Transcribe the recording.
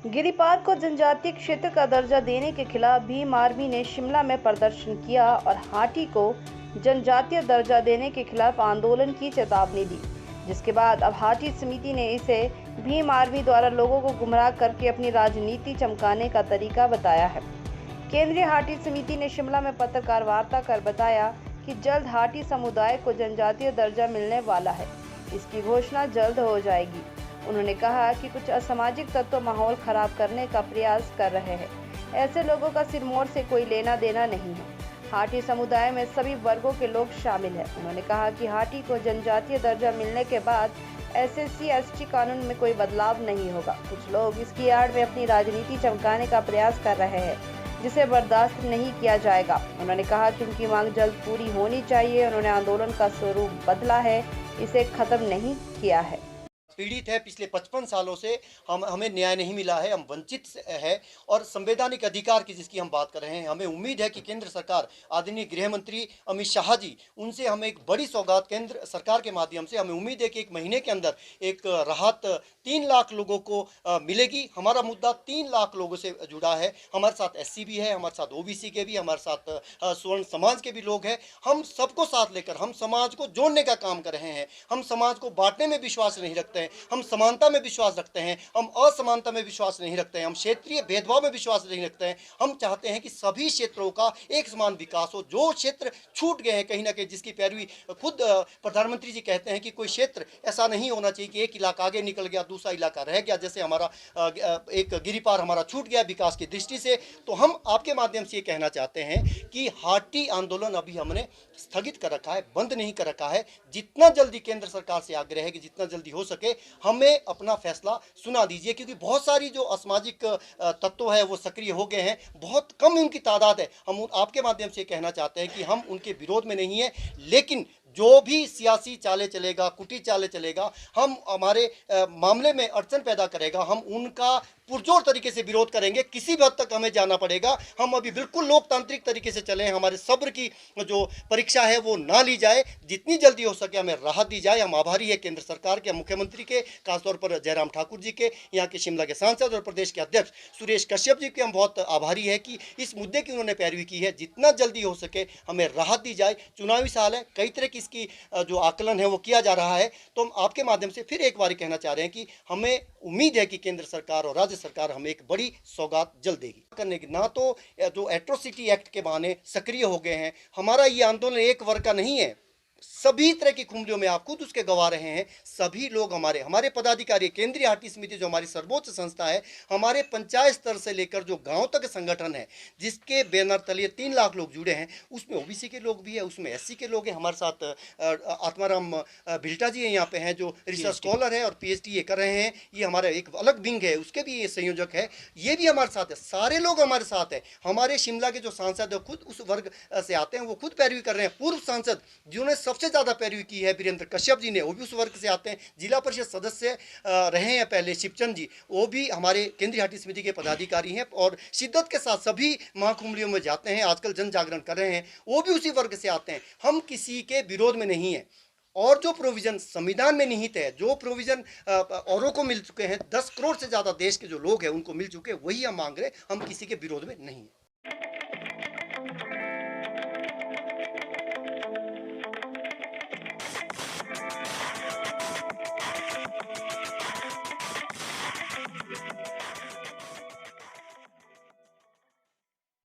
गिरिपार को जनजातीय क्षेत्र का दर्जा देने के खिलाफ भीम आर्मी ने शिमला में प्रदर्शन किया और हाटी को जनजातीय दर्जा देने के खिलाफ आंदोलन की चेतावनी दी, जिसके बाद अब हाटी समिति ने इसे भीम आर्मी द्वारा लोगों को गुमराह करके अपनी राजनीति चमकाने का तरीका बताया है। केंद्रीय हाटी समिति ने शिमला में पत्रकार वार्ता कर बताया कि जल्द हाटी समुदाय को जनजातीय दर्जा मिलने वाला है। इसकी घोषणा जल्द हो जाएगी। उन्होंने कहा कि कुछ असामाजिक तत्व माहौल खराब करने का प्रयास कर रहे हैं। ऐसे लोगों का सिरमौर से कोई लेना देना नहीं है। हाटी समुदाय में सभी वर्गों के लोग शामिल हैं। उन्होंने कहा कि हाटी को जनजातीय दर्जा मिलने के बाद SC/ST कानून में कोई बदलाव नहीं होगा। कुछ लोग इसकी आड़ में अपनी राजनीति चमकाने का प्रयास कर रहे हैं, जिसे बर्दाश्त नहीं किया जाएगा। उन्होंने कहा कि उनकी मांग जल्द पूरी होनी चाहिए। उन्होंने आंदोलन का स्वरूप बदला है, इसे खत्म नहीं किया है। पीड़ित है, पिछले 55 सालों से हमें न्याय नहीं मिला है, हम वंचित है और संवैधानिक अधिकार की जिसकी हम बात कर रहे हैं। हमें उम्मीद है कि केंद्र सरकार, आदरणीय गृह मंत्री अमित शाह जी, उनसे हमें एक बड़ी सौगात केंद्र सरकार के माध्यम से हमें उम्मीद है कि 1 महीने के अंदर एक राहत 3 लाख लोगों को मिलेगी। हमारा मुद्दा 3 लाख लोगों से जुड़ा है। हमारे साथ SC भी है, हमारे साथ OBC के भी, हमारे साथ स्वर्ण समाज के भी लोग हैं। हम सबको साथ लेकर हम समाज को जोड़ने का काम कर रहे हैं। हम समाज को बांटने में विश्वास नहीं रखते हैं, हम समानता में विश्वास रखते हैं, हम असमानता में विश्वास नहीं रखते हैं, हम क्षेत्रीय भेदभाव में विश्वास नहीं रखते हैं। हम चाहते हैं कि सभी क्षेत्रों का एक समान विकास हो। जो क्षेत्र छूट गए हैं कहीं ना कहीं, जिसकी पैरवी खुद प्रधानमंत्री जी कहते हैं कि कोई क्षेत्र ऐसा नहीं होना चाहिए कि एक इलाका आगे निकल गया, दूसरा इलाका रह गया। जैसे हमारा एक गिरिपार हमारा छूट गया विकास की दृष्टि से। तो हम आपके माध्यम से ये कहना चाहते हैं कि हाटी आंदोलन अभी हमने स्थगित कर रखा है, बंद नहीं कर रखा है। जितना जल्दी केंद्र सरकार से आग्रह है कि जितना जल्दी हो सके हमें अपना फैसला सुना दीजिए, क्योंकि बहुत सारी जो असामाजिक तत्व है वो सक्रिय हो गए हैं, बहुत कम उनकी तादाद है। हम आपके माध्यम से कहना चाहते हैं कि हम उनके विरोध में नहीं है, लेकिन जो भी सियासी चाले चलेगा, कुटी चाले चलेगा, हम हमारे मामले में अड़चन पैदा करेगा, हम उनका पुरजोर तरीके से विरोध करेंगे। किसी भी हद तक हमें जाना पड़ेगा। हम अभी बिल्कुल लोकतांत्रिक तरीके से चलें, हमारे सब्र की जो परीक्षा है वो ना ली जाए, जितनी जल्दी हो सके हमें राहत दी जाए। हम आभारी है केंद्र सरकार के, मुख्यमंत्री के, खासतौर पर जयराम ठाकुर जी के, यहाँ के शिमला के सांसद और प्रदेश के अध्यक्ष सुरेश कश्यप जी के हम बहुत आभारी है कि इस मुद्दे की उन्होंने पैरवी की है। जितना जल्दी हो सके हमें राहत दी जाए। चुनावी साल है, कई तरह की इसकी जो आकलन है वो किया जा रहा है। तो हम आपके माध्यम से फिर एक बार कहना चाह रहे हैं कि हमें उम्मीद है कि केंद्र सरकार और राज्य सरकार हमें एक बड़ी सौगात जल्द देगी। करने की ना तो जो एट्रोसिटी एक्ट के बहाने सक्रिय हो गए हैं। हमारा ये आंदोलन एक वर्ग का नहीं है, सभी तरह की खुमलियों में आप खुद उसके गवाह रहे हैं। सभी लोग हमारे पदाधिकारी, केंद्रीय हाटी समिति जो हमारी सर्वोच्च संस्था है, हमारे पंचायत स्तर से लेकर जो गांव तक संगठन है, जिसके बैनर तले 3 लाख लोग जुड़े हैं, उसमें OBC के लोग भी है, उसमें SC के लोग हैं। हमारे साथ आत्माराम भिल्टा जी यहाँ पे हैं जो रिसर्च स्कॉलर है और PhD ये कर रहे हैं। ये हमारा एक अलग विंग है, उसके भी ये संयोजक है, ये भी हमारे साथ है। सारे लोग हमारे साथ हैं। हमारे शिमला के जो सांसद है खुद उस वर्ग से आते हैं, वो खुद पैरवी कर रहे हैं। पूर्व सांसद जिन्होंने सबसे ज्यादा पैरवी की है, वीरेंद्र कश्यप जी ने, वो भी उस वर्ग से आते हैं। जिला परिषद सदस्य रहे हैं पहले शिवचंद जी, वो भी हमारे केंद्रीय हाटी समिति के पदाधिकारी हैं और शिद्दत के साथ सभी महाकुंभलियों में जाते हैं, आजकल जन जागरण कर रहे हैं, वो भी उसी वर्ग से आते हैं। हम किसी के विरोध में नहीं है। और जो प्रोविजन संविधान में निहित है, जो प्रोविजन औरों को मिल चुके हैं, 10 करोड़ से ज्यादा देश के जो लोग हैं उनको मिल चुके हैं, वही हम मांग रहे हैं। हम किसी के विरोध में नहीं है।